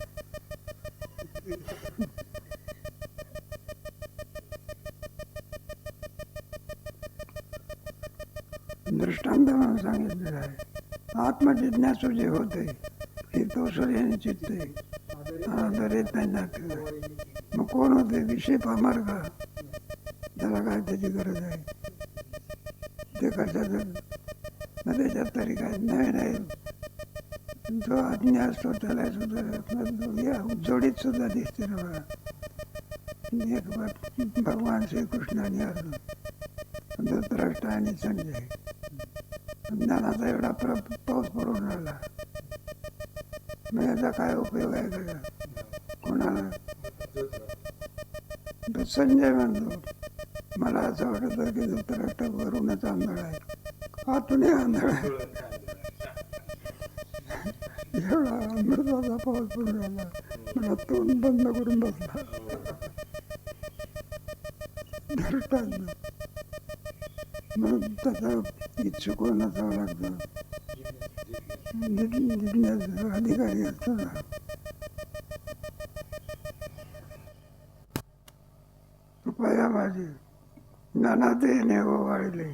दृष्टांत म्हणून सांगितलेलं आहे. आत्मजिज्ञासू जे होते हे तो सूर्याने चित्ते आदरित नाही दाखवलं. मग कोण होते? विषय पामार का? त्याला काय त्याची गरज आहे? ते कशाचं? मग त्याच्यात तरी काय नवीन आहे. जो अज्ञ असतो त्याला सुद्धा या जोडीत सुद्धा दिसते ना बघा. एक भगवान श्रीकृष्ण आणि अर्जुन, धृतराष्ट्र आणि संजय. ज्ञानाचा एवढा पाऊस पडून राहिला, मग याचा काय उपयोग आहे का? कोणाला? तो संजय म्हणतो, मला असं वाटतं की धृतराष्ट्र वरूनच आंधळ आहे, आतूनही आंधळ आहे. एवढा अमृताचा पाऊस पडून राहिला, मला तोंड बंद करून बसला. दृष्टांत म्हणून त्याचा इच्छुक नसावं लागतं. जिज्ञास अधिकारी असतो ना. कृपया माझी ज्ञानात येणे वाढले,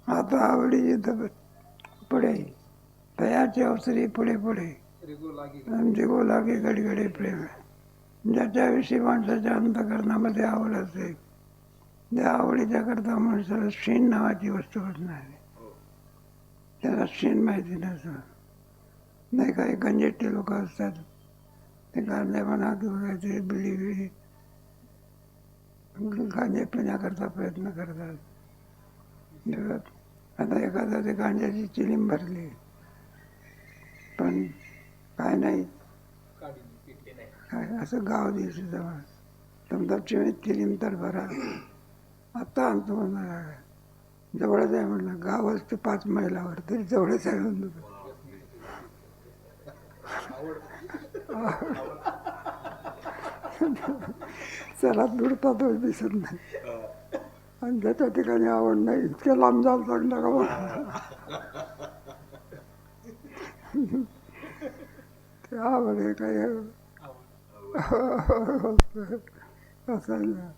आता आवडीची पुढे तयाची अवसरी पुढे पुढे जिगो लागे घडी घडी प्रेम. ज्याच्याविषयी माणसाच्या अंतःकरणामध्ये आवड असते त्या आवडीच्या करता माणसाला शीण नावाची वस्तू होत नाही. त्याला शीण माहिती नसतं. नाही काही गंजेटे लोक असतात, ते गांजा म्हणा किंवा ते बिडी गांजे पिण्याकरता प्रयत्न करतात. आता एखादा ते गांजाची चिलीम भरली, पण काय नाही, काय असं गाव दिसत जवळ, तुमचा चिमीत चिलीम तर भरा, आता आणतो म्हणणार. जवळच आहे म्हणलं, गाव असतं 5 मैलावर, तरी जवळच आहे म्हणतो. चला दुडता तो दिसत नाही, आणि ज्याच्या ठिकाणी आवड नाही इतक्या लांब जायला लागला का? ते आवड आहे काय असं ना.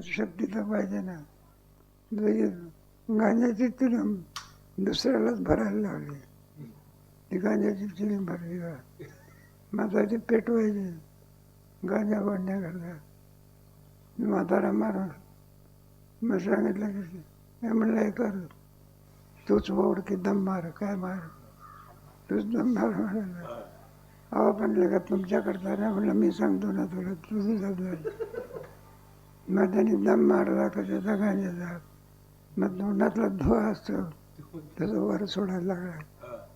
शक्ती तर पाहिजे ना. गांजाची चिलीम दुसऱ्यालाच भरायला लावली, ती गांजाची चिलीम भरली का माझा ती पेटवायची गांजा वाढण्याकरता. म्हातारा मारून मग सांगितलं की मी म्हणलं हे कर, तूच ओढ की दम मार. काय मार? तूच दम मार म्हणाला. अहो म्हणलं का तुमच्याकरता ना? म्हणलं मी सांगतो ना तुला, तुझी जबाबदारी. मग त्यांनी दम मारला कशाचा? गांजाचा. मग तोंडातला धुवा असतो त्याचं वर सोडायला लागला.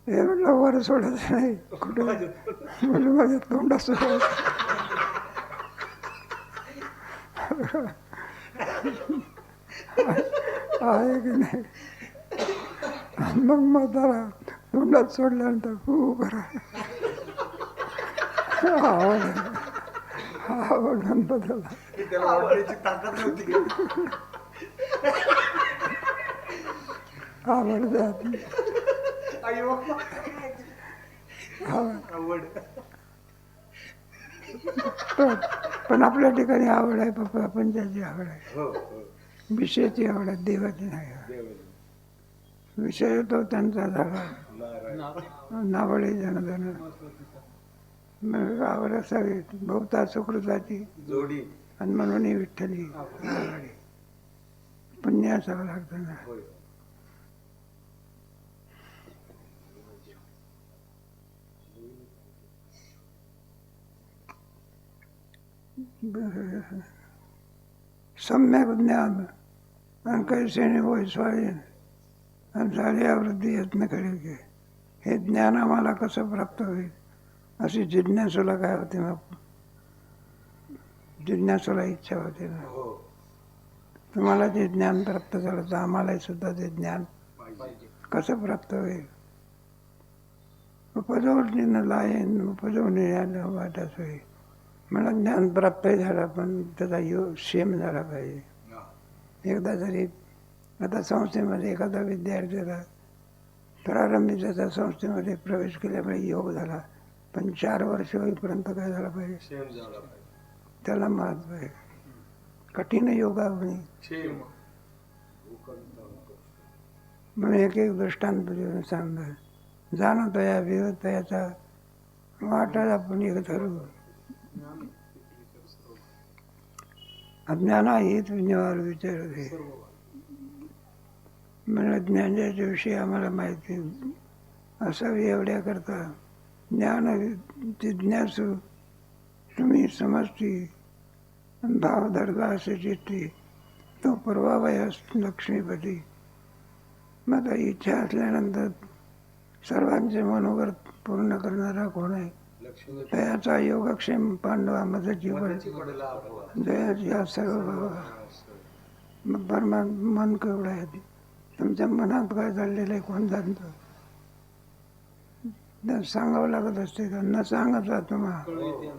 हे म्हटलं वर सोडायचं नाही. कुठे? म्हणलं माझ्या तोंडात सोडायचं. आहे की नाही? मग म्हातारा तोंडात सोडल्यानंतर खूप बरा आवड म्हणतो त्याला. आवडते पण आपल्या ठिकाणी आवड आहे पप्पा, पंचाची आवड आहे, विषयाची आवड आहे, देवाची नाही. विषय तो त्यांचा झाला नावडे जनधन. मग आवड असावी बहुता सुकृताची जोडी, आणि म्हणून विठ्ठली आवडी. पुण्य असावं लागतं ना. सम्यक ज्ञान आणि कैसे होय स्वाधीन आणि सारी आवृत्ती यत्न करेल की हे ज्ञान आम्हाला कसं प्राप्त होईल अशी जिज्ञासूला काय होते? मग जिज्ञासूला इच्छा होते ना, तुम्हाला जे ज्ञान प्राप्त झालं तर आम्हालाही सुद्धा ते ज्ञान कसं प्राप्त होईल? उपजवणीनं लायन उपजवणी आलं वाटच होईल. मला ज्ञान प्राप्तही झालं, पण त्याचा क्षेम झाला पाहिजे. एकदा जरी आता संस्थेमध्ये एखादा विद्यार्थ्याला प्रारंभी त्याचा संस्थेमध्ये प्रवेश केल्यामुळे योग झाला, पण 4 वर्ष होईपर्यंत काय झालं पाहिजे, क्षेम झाला पाहिजे. त्याला महत्व आहे. कठीण योगा म्हणे. क्षेम. म्हणून एक एक दृष्टांत देऊन सांगणार. जाणतो या विवेक याचा वाटायला आपण एक धरू. अज्ञाना हेच निवार विचार आहे. म्हणजे ज्ञानाच्या विषयी आम्हाला माहिती असावी एवढ्या करता ज्ञान जिज्ञासू तुम्ही समजती भाव धरला असे चित्ती तो पूर्वावयास लक्ष्मीपती. मग आता इच्छा असल्यानंतर सर्वांचे मनोगत पूर्ण करणारा कोण आहे? दयाचा योगक्षेम पांडवा मज जीवन दयाची या सर्व भावा. मग परमात्मा मन केवढं आहे? तुमच्या मनात काय चाललेलं आहे कोण जाणतं? सांगावं लागत असते का? न सांगता तुम्हाला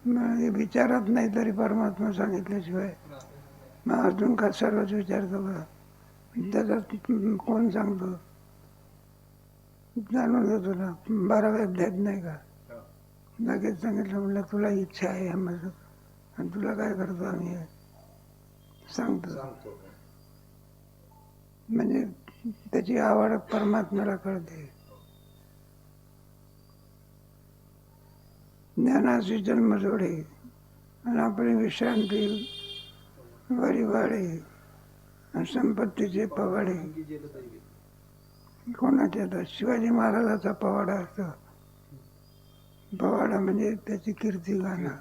मग विचारत नाही तरी परमात्मा सांगितल्याशिवाय मग अजून का सर्वच विचारतो का? त्याच्यात कोण सांगतो? जाणून घेतो ना. 12व्या अध्यायात नाही का लगेच सांगितलं, म्हटलं तुला इच्छा आहे माझं आणि तुला काय करतो आम्ही सांगतो. म्हणजे त्याची आवड परमात्म्याला कळते. ज्ञानाची जन्म जोडे आणि आपली विश्रांती वरी वाढे आणि संपत्तीचे पवाडे. कोणाच्या तर शिवाजी महाराजाचा पवाडा असतो. पवाडा म्हणजे त्याची कीर्ती गाणं.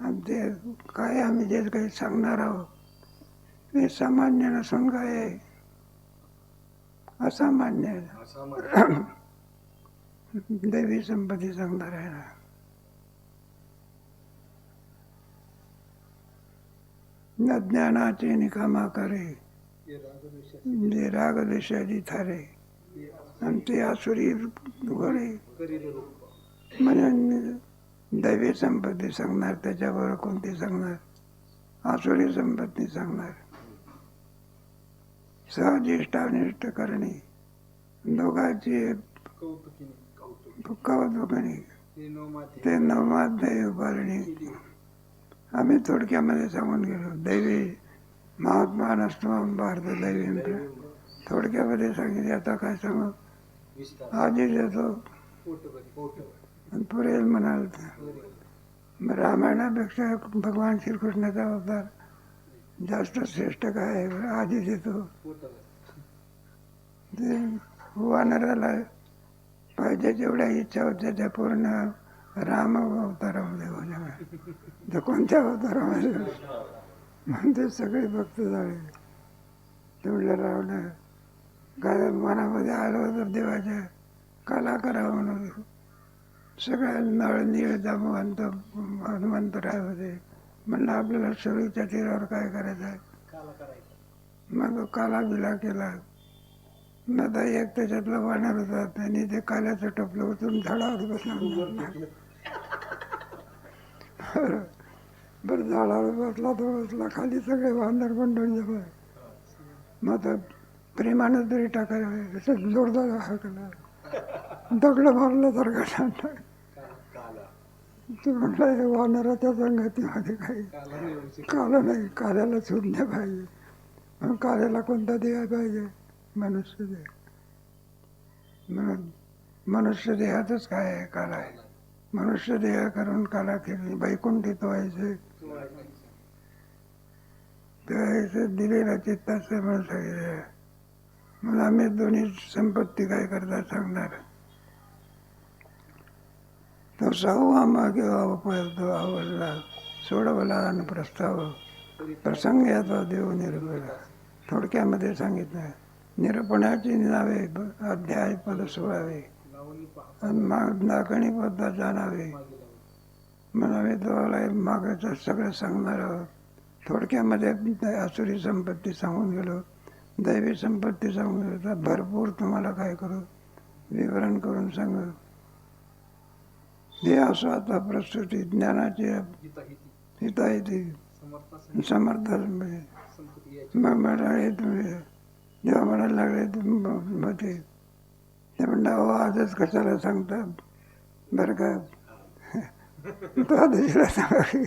आणि ते काय आम्ही जे काही सांगणार आहोत हे सामान्य नसून काय आहे, असामान्य आहे. दैवी संपत्ती सांगणार आहे ना. न ज्ञानाचे निकामा करे जे राग देशाची थारे आणि ते आसुरी घोडे. म्हणजे दैवी संपत्ती सांगणार, त्याच्याबरोबर कोणती सांगणार? आसुरी संपत्ती सांगणार. सहजिष्ट अनिष्ट करणे दोघांची कौतुकणे ते नवमाध्याय उभारणे. आम्ही थोडक्यामध्ये सांगून गेलो. दैवी महात्मा नसतो भारत दैवी थोडक्यामध्ये सांगितले. आता काय सांगू? आधीच येतो पुरेल म्हणाल तर रामायणापेक्षा भगवान श्रीकृष्णाचा अवतार जास्त श्रेष्ठ काय आहे? आधीच येतो. ते वानराला पाहिजे जेवढ्या इच्छा होत्या त्या पूर्ण राम अवतारामध्ये होत्या. तर कोणत्या अवतारामध्ये? म्हणजे सगळे भक्त झाले. तेवढं रावणं काय मनामध्ये आलं तर देवाच्या कला करावं म्हणून सगळ्या नळ नीळ जामवंत हनुमंतराय होते. म्हणलं आपल्याला सुरूच्या तीरावर काय करायचं आहे? मग काला बिला केला. मग एक त्याच्यातला वानर होता, त्यांनी ते काल्याचं टपलं उचलून झाडावर बसला. बरं झाडावर बसला तो बसला, खाली सगळे वानर मंडळी जवळ. मग तर प्रेमानं तरी टाकायला जोरदार हाकला दगड मारलं तर का तू म्हटलं हे वानराच्या संगतीमध्ये काही काला नाही. काल्याला शोधल्या पाहिजे. मग काल्याला कोणता देह पाहिजे? मनुष्य देह. म्हणून मनुष्य देहातच काय आहे? काला आहे. मनुष्य देह करून काला केली. वैकुंठी तो व्हायचे दिलेला चित्ताचं म्हणून सांगितलं. मग आम्ही दोन्ही संपत्ती काय करता सांगणार. तो सहावा मागे आवडला सोडवला आणि प्रस्ताव प्रसंग याचा देव निरूपला. थोडक्यामध्ये सांगितलं. निरूपणाची नावे अध्याय पद 16 नागणी पद्धत जाणावे म्हणावे. तो मागाचं सगळं सांगणार आहोत. थोडक्यामध्ये आसुरी संपत्ती सांगून गेलो, दैवी संपत्ती सांगून गेलो. भरपूर तुम्हाला काय करू विवरण करून सांगू. हे असं आता प्रस्तुती ज्ञानाची हिताहिती समर्थ. मग म्हणाले तुम्ही जेव्हा म्हणायला लागले ते म्हणलं अहो आजच कशाला सांगता? बरं का द्वादशीला सांगा की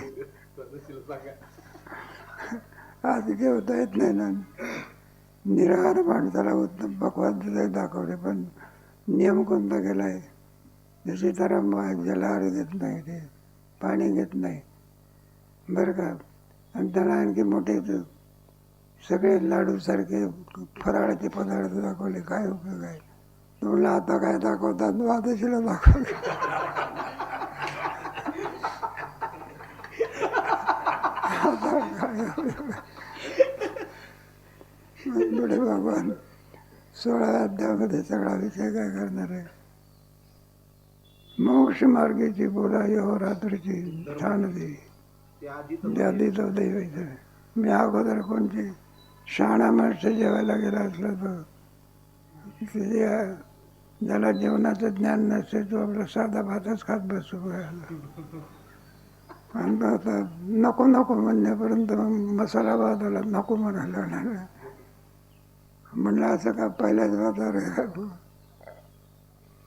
आधी जेवता येत नाही ना. निराहार माणसाला उत्तम पक्वान दाखवले, पण नियम कोणता केलाय? जशी तर जलाहार घेत नाही, ते पाणी घेत नाही, बरं का. आणि त्याला आणखी मोठे सगळे लाडू सारखे फराळाचे पदार्थ दाखवले. काय उपयोग आहे? तुम्हाला आता काय दाखवतात? द्वादशीला दाखवले. आता काय पुढे भगवान 16व्या अध्यायामध्ये सगळा विषय काय करणार आहे? मोक्ष मार्गाची बोला यो रात्रीची ठाण दे त्यादी तो दैवायचं. मी अगोदर कोणची शहाणा माणसं जेवायला गेला असला तर ज्याला जेवणाचं ज्ञान नसते तो आपला साधा भातच खात बसू. आणि आता नको नको म्हणण्यापर्यंत मसाला भात आला, नको म्हणायला लागला. म्हणलं असं का पहिल्याच भातावर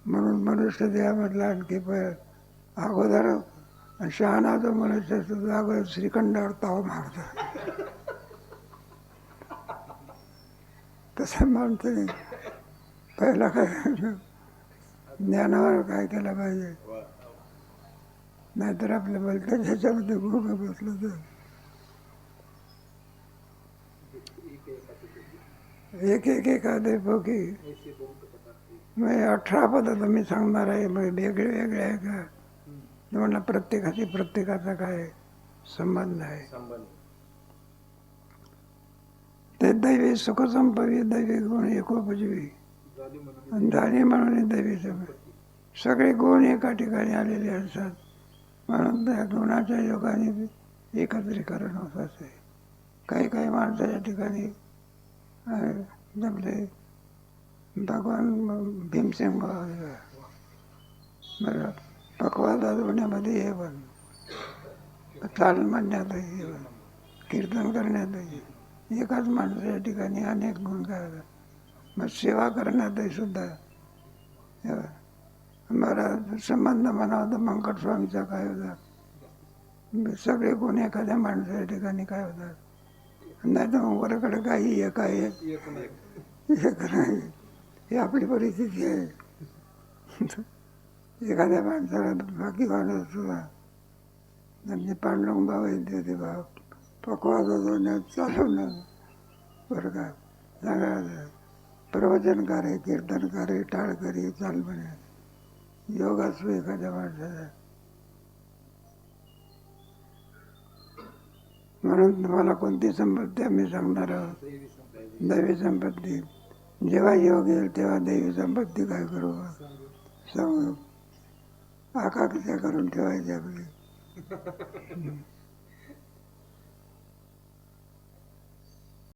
म्हणून मनुष्य देहामधला आणखी अगोदर शहाणा जो मनुष्य असतो तो अगोदर श्रीखंडावर ताव मारतो. तसं माणसाने पहिला काय ज्ञानावर काय केलं पाहिजे, नाहीतर आपल्या भलत्या ह्याच्यामध्ये गुंग बसलं तर. एक एक एखादे पोकी म्हणजे 18 पदार्थ मी सांगणार आहे. मग वेगळे वेगळे आहे का? म्हणलं प्रत्येकाची प्रत्येकाचा काय संबंध आहे. ते दैवी सुखसंपवी दैवी गुण एकोपजीवी झाली म्हणून दैवी सगळे गुण एका ठिकाणी आलेले असतात. म्हणून त्या गुणाच्या योगाने एकत्रीकरण होत असते. काही काही माणसाच्या ठिकाणी जमले भगवान भीमसेन बरं पक्वाद होण्यामध्ये हे पण चाल म्हणण्यातही हे पण कीर्तन करण्यातही एकाच माणसाच्या ठिकाणी अनेक गुण करतात. मग सेवा करण्यातही सुद्धा बरं संबंध म्हणावा तर मंकट स्वामीचा काय होता, सगळे गुण एखाद्या माणसाच्या ठिकाणी काय होतात. नाही तर मग वरकडे काही एक आहे एक नाही. ही आपली परिस्थिती आहे. एखाद्या माणसाला बाकी वाढत सुद्धा म्हणजे पांडुरंग भाव येते ते भाव पक्वाद होण्यात चालवणं, बरं का. सांगा प्रवचनकार आहे, कीर्तनकार आहे, टाळकरी आहे, चालवणे योग असतो एखाद्या माणसाचा. म्हणून तुम्हाला कोणती संपत्ती आम्ही सांगणार आहोत? दैवी संपत्ती. जेव्हा योग येईल तेव्हा दैवी संपत्ती काय करू सांगू. आकांक्षा करून ठेवायची आपली.